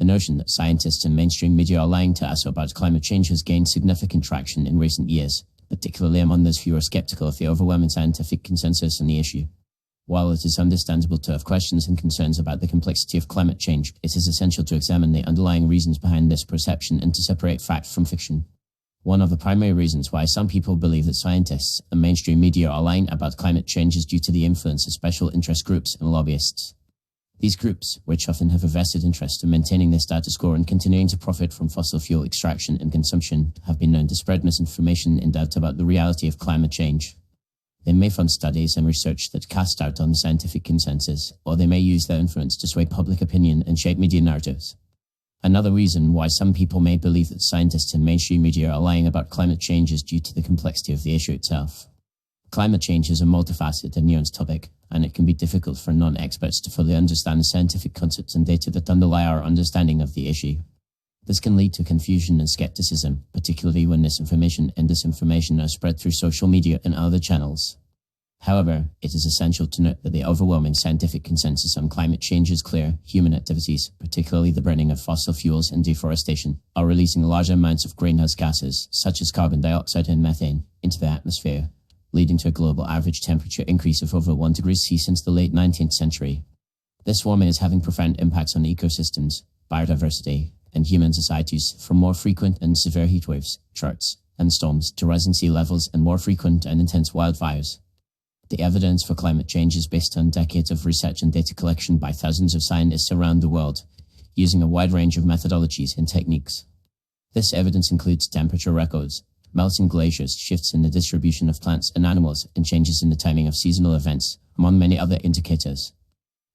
The notion that scientists and mainstream media are lying to us about climate change has gained significant traction in recent years, particularly among those who are skeptical of the overwhelming scientific consensus on the issue. While it is understandable to have questions and concerns about the complexity of climate change, it is essential to examine the underlying reasons behind this perception and to separate fact from fiction. One of the primary reasons why some people believe that scientists and mainstream media are lying about climate change is due to the influence of special interest groups and lobbyists. These groups, which often have a vested interest in maintaining the status quo and continuing to profit from fossil fuel extraction and consumption, have been known to spread misinformation and doubt about the reality of climate change. They may fund studies and research that cast doubt on the scientific consensus, or they may use their influence to sway public opinion and shape media narratives. Another reason why some people may believe that scientists and mainstream media are lying about climate change is due to the complexity of the issue itself. Climate change is a multifaceted and nuanced topic, and it can be difficult for non-experts to fully understand the scientific concepts and data that underlie our understanding of the issue. This can lead to confusion and skepticism, particularly when misinformation and disinformation are spread through social media and other channels. However, it is essential to note that the overwhelming scientific consensus on climate change is clear. Human activities, particularly the burning of fossil fuels and deforestation, are releasing large amounts of greenhouse gases, such as carbon dioxide and methane, into the atmosphere, leading to a global average temperature increase of over 1 degree C since the late 19th century. This warming is having profound impacts on ecosystems, biodiversity, and human societies, from more frequent and severe heatwaves, droughts, and storms to rising sea levels and more frequent and intense wildfires. The evidence for climate change is based on decades of research and data collection by thousands of scientists around the world, using a wide range of methodologies and techniques. This evidence includes temperature records, melting glaciers, shifts in the distribution of plants and animals, and changes in the timing of seasonal events, among many other indicators.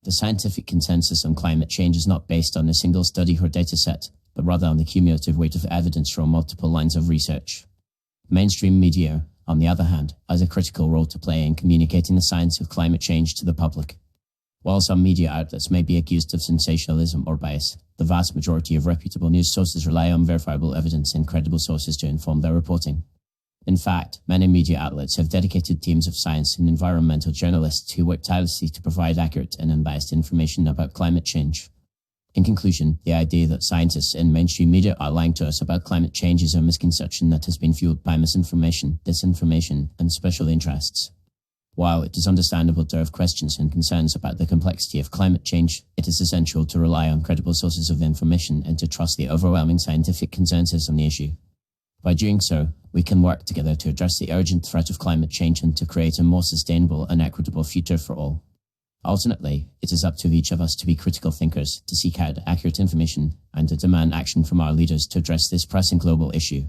The scientific consensus on climate change is not based on a single study or data set, but rather on the cumulative weight of evidence from multiple lines of research. Mainstream media, on the other hand, has a critical role to play in communicating the science of climate change to the public. While some media outlets may be accused of sensationalism or bias, the vast majority of reputable news sources rely on verifiable evidence and credible sources to inform their reporting. In fact, many media outlets have dedicated teams of science and environmental journalists who work tirelessly to provide accurate and unbiased information about climate change. In conclusion, the idea that scientists and mainstream media are lying to us about climate change is a misconception that has been fueled by misinformation, disinformation, and special interests. While it is understandable to have questions and concerns about the complexity of climate change, it is essential to rely on credible sources of information and to trust the overwhelming scientific consensus on the issue. By doing so, we can work together to address the urgent threat of climate change and to create a more sustainable and equitable future for all. Ultimately, it is up to each of us to be critical thinkers, to seek out accurate information, and to demand action from our leaders to address this pressing global issue.